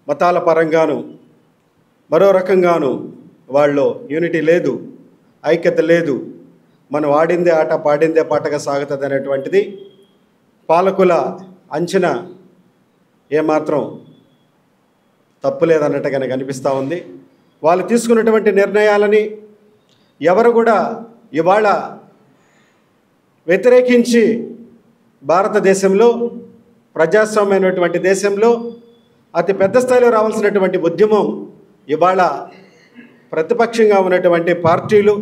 మతాల పరంగాను మరో రకంగాను వాళ్ళు యూనిటీ లేదు, ఐక్యత లేదు. మనం ఆడిందే ఆట పాడిందే పాటగా సాగుతుంది అనేటువంటిది పాలకుల అంచనా ఏమాత్రం తప్పులేదన్నట్టుగానే కనిపిస్తూ ఉంది. వాళ్ళు తీసుకున్నటువంటి నిర్ణయాలని ఎవరు కూడా ఇవాళ వ్యతిరేకించి భారతదేశంలో ప్రజాస్వామ్యమైనటువంటి దేశంలో అతి పెద్ద స్థాయిలో రావాల్సినటువంటి ఉద్యమం ఇవాళ ప్రతిపక్షంగా ఉన్నటువంటి పార్టీలు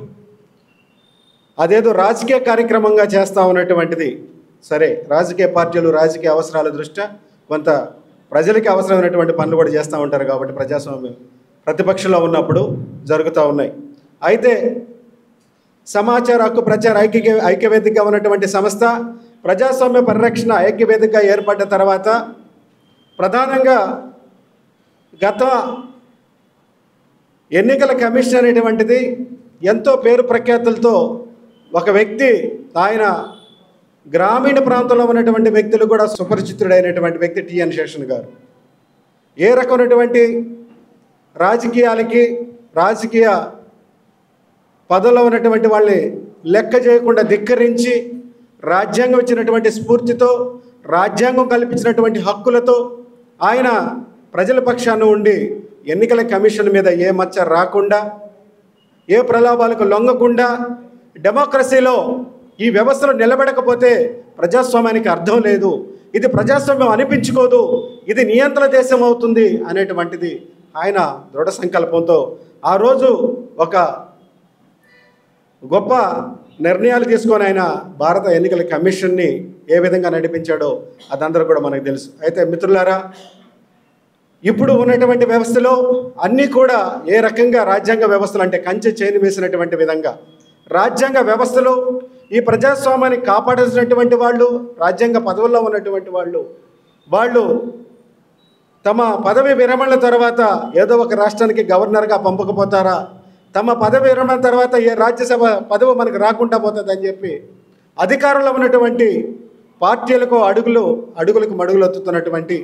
అదేదో రాజకీయ కార్యక్రమంగా చేస్తూ ఉన్నటువంటిది. సరే, రాజకీయ పార్టీలు రాజకీయ అవసరాల దృష్ట్యా కొంత ప్రజలకి అవసరమైనటువంటి పనులు కూడా చేస్తూ ఉంటారు కాబట్టి ప్రజాస్వామ్యం ప్రతిపక్షంలో ఉన్నప్పుడు జరుగుతూ ఉన్నాయి. అయితే సమాచార హక్కు ప్రచార ఐక్యవేదికగా ఉన్నటువంటి సంస్థ ప్రజాస్వామ్య పరిరక్షణ ఐక్యవేదికగా ఏర్పడ్డ తర్వాత ప్రధానంగా గత ఎన్నికల కమిషన్ అనేటువంటిది ఎంతో పేరు ప్రఖ్యాతులతో ఒక వ్యక్తి, ఆయన గ్రామీణ ప్రాంతంలో ఉన్నటువంటి వ్యక్తులు కూడా సుపరిచితుడైనటువంటి వ్యక్తి టిఎన్ శేషన్ గారు ఏ రకమైనటువంటి రాజకీయాలకి రాజకీయ పదవిలో ఉన్నటువంటి వాళ్ళని లెక్క చేయకుండా ధిక్కరించి రాజ్యాంగం ఇచ్చినటువంటి స్ఫూర్తితో రాజ్యాంగం కల్పించినటువంటి హక్కులతో ఆయన ప్రజల పక్షాన ఉండి ఎన్నికల కమిషన్ మీద ఏ మచ్చ రాకుండా ఏ ప్రలోభాలకు లొంగకుండా డెమోక్రసీలో ఈ వ్యవస్థలో నిలబడకపోతే ప్రజాస్వామ్యానికి అర్థం లేదు, ఇది ప్రజాస్వామ్యం అనిపించుకోదు, ఇది నియంత్రణ దేశం అవుతుంది అనేటువంటిది ఆయన దృఢ సంకల్పంతో ఆ రోజు ఒక గొప్ప నిర్ణయాలు తీసుకొని ఆయన భారత ఎన్నికల కమిషన్ని ఏ విధంగా నడిపించాడో అదందరూ కూడా మనకు తెలుసు. అయితే మిత్రులారా, ఇప్పుడు ఉన్నటువంటి వ్యవస్థలో అన్నీ కూడా ఏ రకంగా రాజ్యాంగ వ్యవస్థలు అంటే కంచె చేని వేసినటువంటి విధంగా రాజ్యాంగ వ్యవస్థలో ఈ ప్రజాస్వామ్యాన్ని కాపాడాల్సినటువంటి వాళ్ళు, రాజ్యాంగ పదవుల్లో ఉన్నటువంటి వాళ్ళు తమ పదవి విరమణ తర్వాత ఏదో ఒక రాష్ట్రానికి గవర్నర్గా పంపకపోతారా, తమ పదవి విరమణ తర్వాత ఏ రాజ్యసభ పదవి మనకు రాకుండా పోతుందని చెప్పి అధికారంలో ఉన్నటువంటి పార్టీలకు అడుగులకు మడుగులొత్తుతున్నటువంటి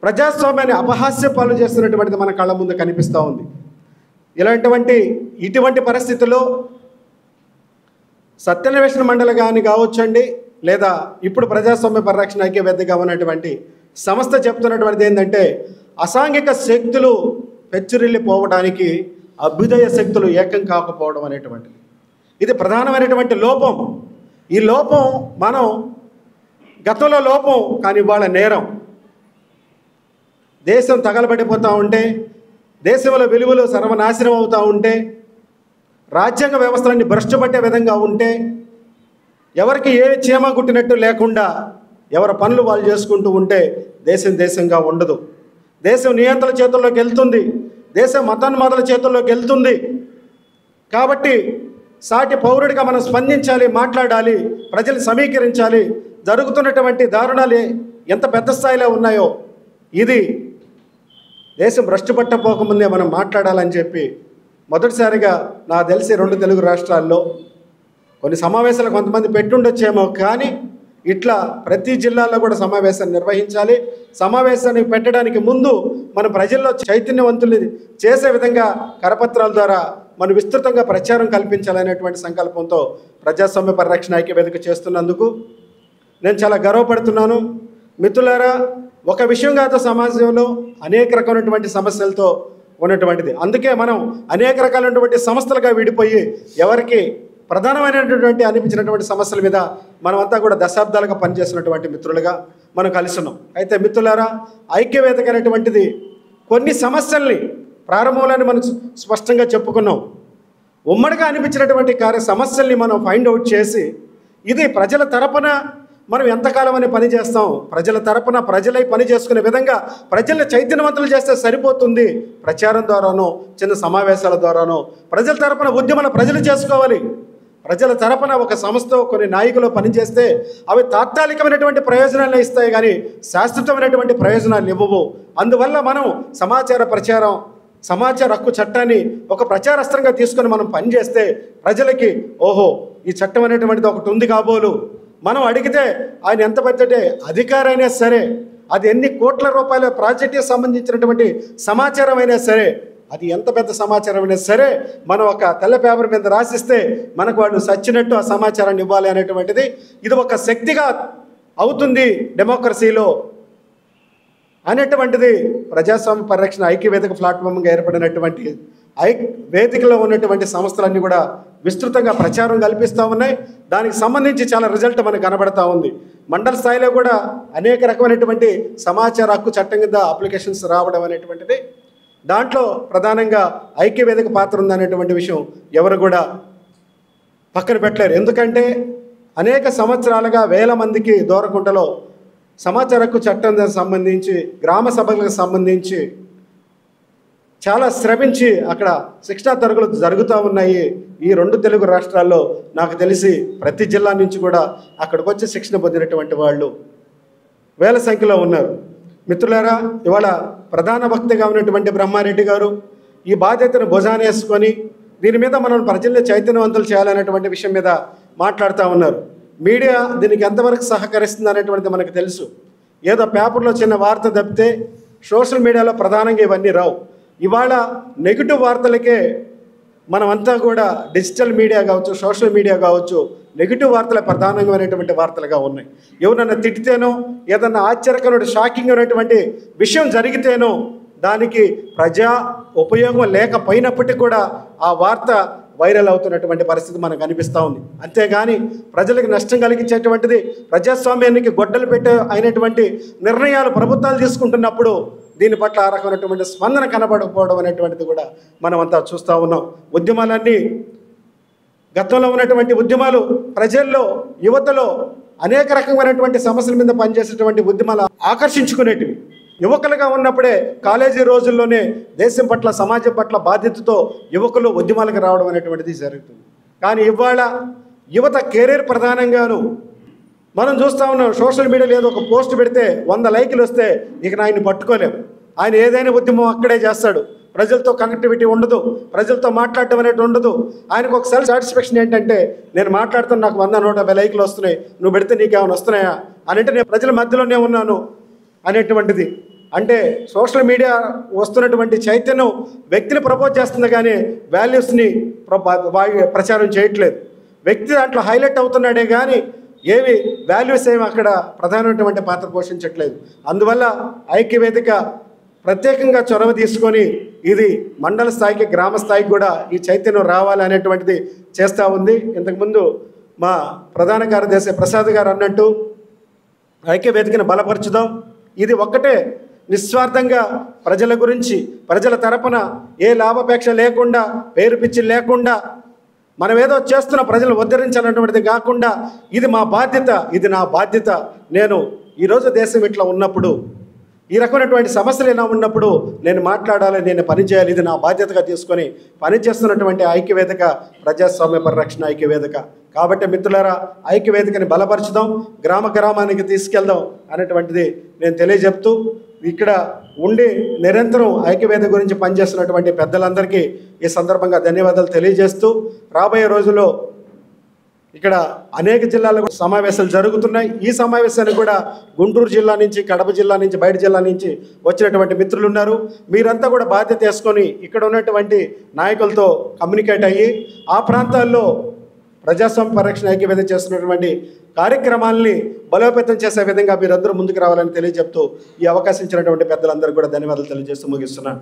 ప్రజాస్వామ్యాన్ని అపహాస్య పాలు చేస్తున్నటువంటిది మన కళ్ళ ముందు కనిపిస్తూ ఉంది. ఇటువంటి పరిస్థితుల్లో సత్యాన్వేషణ మండలి కానీ కావచ్చండి, లేదా ఇప్పుడు ప్రజాస్వామ్య పరిరక్షణ ఐక్యవేదికగా ఉన్నటువంటి సంస్థ చెప్తున్నటువంటిది ఏంటంటే అసాంఘిక శక్తులు పెచ్చురిల్లిపోవడానికి అభ్యుదయ శక్తులు ఏకం కాకపోవడం అనేటువంటిది ఇది ప్రధానమైనటువంటి లోపం. ఈ లోపం మనం గతంలో లోపం కానీ ఇవాళ నేరం. దేశం తగలబడిపోతూ ఉంటే, దేశంలో విలువలు సర్వనాశనం అవుతూ ఉంటే, రాజ్యాంగ వ్యవస్థలన్నీ భ్రష్టుపట్టే విధంగా ఉంటే, ఎవరికి ఏ చీమ గుట్టినట్టు లేకుండా ఎవరి పనులు వాళ్ళు చేసుకుంటూ ఉంటే దేశంగా ఉండదు. దేశం నియంత్రణ చేతుల్లోకి వెళ్తుంది, దేశం మతాన్మాదుల చేతుల్లోకి వెళ్తుంది. కాబట్టి సాటి పౌరుడిగా మనం స్పందించాలి, మాట్లాడాలి, ప్రజలు సమీకరించాలి. జరుగుతున్నటువంటి దారుణాలు ఎంత పెద్ద స్థాయిలో ఉన్నాయో ఇది దేశం భ్రష్టుపట్టపోకముందే మనం మాట్లాడాలని చెప్పి మొదటిసారిగా నాకు తెలిసి 2 తెలుగు రాష్ట్రాల్లో కొన్ని సమావేశాలు కొంతమంది పెట్టుండొచ్చేమో, కానీ ఇట్లా ప్రతి జిల్లాలో కూడా సమావేశాన్ని నిర్వహించాలి. సమావేశాన్ని పెట్టడానికి ముందు మన ప్రజల్లో చైతన్యవంతులు చేసే విధంగా కరపత్రాల ద్వారా మనం విస్తృతంగా ప్రచారం కల్పించాలనేటువంటి సంకల్పంతో ప్రజాస్వామ్య పరిరక్షణ ఐక్యవేదిక చేస్తున్నందుకు నేను చాలా గర్వపడుతున్నాను. మిత్రులారా, ఒక విషయం కాదు, సమాజంలో అనేక రకమైనటువంటి సమస్యలతో ఉన్నటువంటిది. అందుకే మనం అనేక రకాలైనటువంటి సంస్థలుగా విడిపోయి ఎవరికి ప్రధానమైనటువంటి అనిపించినటువంటి సమస్యల మీద మనమంతా కూడా దశాబ్దాలుగా పనిచేస్తున్నటువంటి మిత్రులుగా మనం కలిసి ఉన్నాం. అయితే మిత్రులారా, ఐక్యవేదిక అనేటువంటిది కొన్ని సమస్యల్ని ప్రారంభంలోనే మనం స్పష్టంగా చెప్పుకున్నాం. ఉమ్మడిగా అనిపించినటువంటి సమస్యల్ని మనం ఫైండ్ అవుట్ చేసి ఇది ప్రజల తరపున మనం ఎంతకాలం అని పని చేస్తాం, ప్రజల తరపున ప్రజలై పని చేసుకునే విధంగా ప్రజల్ని చైతన్యవంతులు చేస్తే సరిపోతుంది. ప్రచారం ద్వారానో చిన్న సమావేశాల ద్వారానో ప్రజల తరపున ఉద్యమాలు ప్రజలు చేసుకోవాలి. ప్రజల తరపున ఒక సంస్థ కొన్ని నాయకులు పనిచేస్తే అవి తాత్కాలికమైనటువంటి ప్రయోజనాలు ఇస్తాయి, కానీ శాశ్వతమైనటువంటి ప్రయోజనాలు ఇవ్వవు. అందువల్ల మనం సమాచార హక్కు చట్టాన్ని ఒక ప్రచారాస్త్రంగా తీసుకొని మనం పనిచేస్తే ప్రజలకి ఓహో ఈ చట్టం అనేటువంటిది ఒకటి ఉంది కాబోలు. మనం అడిగితే ఆయన ఎంత పెద్దటే అధికారైనా సరే అది ఎన్ని కోట్ల రూపాయల ప్రాజెక్టుకి సంబంధించినటువంటి సమాచారం అయినా సరే, అది ఎంత పెద్ద సమాచారం అయినా సరే మనం ఒక తెల్ల పేపర్ మీద రాసిస్తే మనకు వాళ్ళు సచ్చినట్టు ఆ సమాచారాన్ని ఇవ్వాలి అనేటువంటిది ఇది ఒక శక్తిగా అవుతుంది డెమోక్రసీలో అనేటువంటిది ప్రజాస్వామ్య పరిరక్షణ ఐక్యవేదిక ప్లాట్ఫామ్గా ఏర్పడినటువంటి వేదికలో ఉన్నటువంటి సంస్థలన్నీ కూడా విస్తృతంగా ప్రచారం కల్పిస్తూ ఉన్నాయి. దానికి సంబంధించి చాలా రిజల్ట్ మనకు కనబడతా ఉంది. మండల స్థాయిలో కూడా అనేక రకమైనటువంటి సమాచార హక్కు చట్టం కింద అప్లికేషన్స్ రావడం అనేటువంటిది దాంట్లో ప్రధానంగా ఐక్యవేదిక పాత్ర ఉందనేటువంటి విషయం ఎవరు కూడా పక్కన పెట్టలేరు. ఎందుకంటే అనేక సంవత్సరాలుగా వేల మందికి దూరకుంటలో సమాచార హక్కు చట్టం సంబంధించి గ్రామ సభలకు సంబంధించి చాలా శ్రమించి అక్కడ శిక్షణా తరగతులు జరుగుతూ ఉన్నాయి. ఈ 2 తెలుగు రాష్ట్రాల్లో నాకు తెలిసి ప్రతి జిల్లా నుంచి కూడా అక్కడికి వచ్చి శిక్షణ పొందినటువంటి వాళ్ళు వేల సంఖ్యలో ఉన్నారు. మిత్రులారా, ఇవాళ ప్రధాన వక్తగా ఉన్నటువంటి బ్రహ్మారెడ్డి గారు ఈ బాధ్యతను భుజానేసుకొని దీని మీద మనం ప్రజల్ని చైతన్యవంతులు చేయాలనేటువంటి విషయం మీద మాట్లాడుతూ ఉన్నారు. మీడియా దీనికి ఎంతవరకు సహకరిస్తుంది అనేటువంటిది మనకు తెలుసు. ఏదో పేపర్లో చిన్న వార్త తప్పితే సోషల్ మీడియాలో ప్రధానంగా ఇవన్నీ రావు. ఇవాళ నెగిటివ్ వార్తలకే మనమంతా కూడా డిజిటల్ మీడియా కావచ్చు, సోషల్ మీడియా కావచ్చు, నెగిటివ్ వార్తలే ప్రధానమైనటువంటి వార్తలుగా ఉన్నాయి. ఎవరన్నా తిట్టితేనో, ఏదన్నా ఆశ్చర్యకరమైన షాకింగ్ అనేటువంటి విషయం జరిగితేనో దానికి ప్రజా ఉపయోగం లేకపోయినప్పటికీ కూడా ఆ వార్త వైరల్ అవుతున్నటువంటి పరిస్థితి మనకు అనిపిస్తూ ఉంది. అంతేగాని ప్రజలకు నష్టం కలిగించేటువంటిది, ప్రజాస్వామ్యానికి గొడ్డలు పెట్టే అయినటువంటి నిర్ణయాలు ప్రభుత్వాలు తీసుకుంటున్నప్పుడు దీని పట్ల ఆ రకమైనటువంటి స్పందన కనబడకపోవడం అనేటువంటిది కూడా మనం అంతా చూస్తూ ఉన్నాం. ఉద్యమాలన్నీ గతంలో ఉన్నటువంటి ఉద్యమాలు ప్రజల్లో, యువతలో అనేక రకమైనటువంటి సమస్యల మీద పనిచేసేటువంటి ఉద్యమాలు ఆకర్షించుకునేటివి. యువకులుగా ఉన్నప్పుడే కాలేజీ రోజుల్లోనే దేశం పట్ల, సమాజం పట్ల బాధ్యతతో యువకులు ఉద్యమాలకు రావడం అనేటువంటిది జరుగుతుంది. కానీ ఇవాళ యువత కెరీర్ ప్రధానంగాను మనం చూస్తూ ఉన్నాం. సోషల్ మీడియాలో ఏదో ఒక పోస్ట్ పెడితే 100 లైకులు వస్తే ఇక ఆయన్ని పట్టుకోలేము. ఆయన ఏదైనా ఉద్యమం అక్కడే చేస్తాడు. ప్రజలతో కనెక్టివిటీ ఉండదు, ప్రజలతో మాట్లాడటం అనేది ఉండదు. ఆయనకు ఒక సెల్ఫ్ సాటిస్ఫాక్షన్ ఏంటంటే, నేను మాట్లాడుతాను, నాకు 100-150 లైకులు వస్తున్నాయి, నువ్వు పెడితే నీకేమైనా వస్తున్నాయా అని అంటే నేను ప్రజల మధ్యలోనే ఉన్నాను అనేటువంటిది. అంటే సోషల్ మీడియా వస్తున్నటువంటి చైతన్యం వ్యక్తిని ప్రపోజ్ చేస్తుంది కానీ వాల్యూస్ని ప్రచారం చేయట్లేదు. వ్యక్తి దాంట్లో హైలైట్ అవుతున్నాడే కానీ ఏవి వాల్యూస్ ఏమి అక్కడ ప్రధానమైనటువంటి పాత్ర పోషించట్లేదు. అందువల్ల ఐక్యవేదిక ప్రత్యేకంగా చొరవ తీసుకొని ఇది మండల స్థాయికి, గ్రామ స్థాయికి కూడా ఈ చైతన్యం రావాలి అనేటువంటిది చేస్తూ ఉంది. ఇంతకుముందు మా ప్రధాన కార్యదర్శి ప్రసాద్ గారు అన్నట్టు ఐక్యవేదికను బలపరచుదాం. ఇది ఒక్కటే నిస్వార్థంగా ప్రజల గురించి, ప్రజల తరపున ఏ లాభాపేక్ష లేకుండా, పేరు పిచ్చి లేకుండా మనం ఏదో చేస్తున్న ప్రజలను ఉద్ధరించాలన్నటువంటిది కాకుండా ఇది మా బాధ్యత, ఇది నా బాధ్యత. నేను ఈరోజు దేశం ఇట్లా ఉన్నప్పుడు, ఈ రకమైనటువంటి సమస్యలు ఎలా ఉన్నప్పుడు నేను మాట్లాడాలి, నేను పనిచేయాలి, ఇది నా బాధ్యతగా తీసుకొని పనిచేస్తున్నటువంటి ఐక్యవేదిక ప్రజాస్వామ్య పరిరక్షణ ఐక్యవేదిక. కాబట్టి మిత్రులారా, ఐక్యవేదికని బలపరచుదాం, గ్రామ గ్రామానికి తీసుకెళ్దాం అనేటువంటిది నేను తెలియజెప్తూ, ఇక్కడ ఉండి నిరంతరం ఐక్యవేదిక గురించి పనిచేస్తున్నటువంటి పెద్దలందరికీ ఈ సందర్భంగా ధన్యవాదాలు తెలియజేస్తూ, రాబోయే రోజుల్లో ఇక్కడ అనేక జిల్లాల్లో సమావేశాలు జరుగుతున్నాయి. ఈ సమావేశానికి కూడా గుంటూరు జిల్లా నుంచి, కడప జిల్లా నుంచి, బయట జిల్లా నుంచి వచ్చినటువంటి మిత్రులు ఉన్నారు. మీరంతా కూడా బాధ్యత తీసుకొని ఇక్కడ ఉన్నటువంటి నాయకులతో కమ్యూనికేట్ అయ్యి ఆ ప్రాంతాల్లో ప్రజాస్వామ్య పరిరక్షణ ఐక్యవేదిక చేస్తున్నటువంటి కార్యక్రమాలని బలోపేతం చేసే విధంగా మీరందరూ ముందుకు రావాలని తెలియజెప్తూ ఈ అవకాశం ఇచ్చినటువంటి పెద్దలందరూ కూడా ధన్యవాదాలు తెలియజేస్తూ ముగిస్తున్నాను.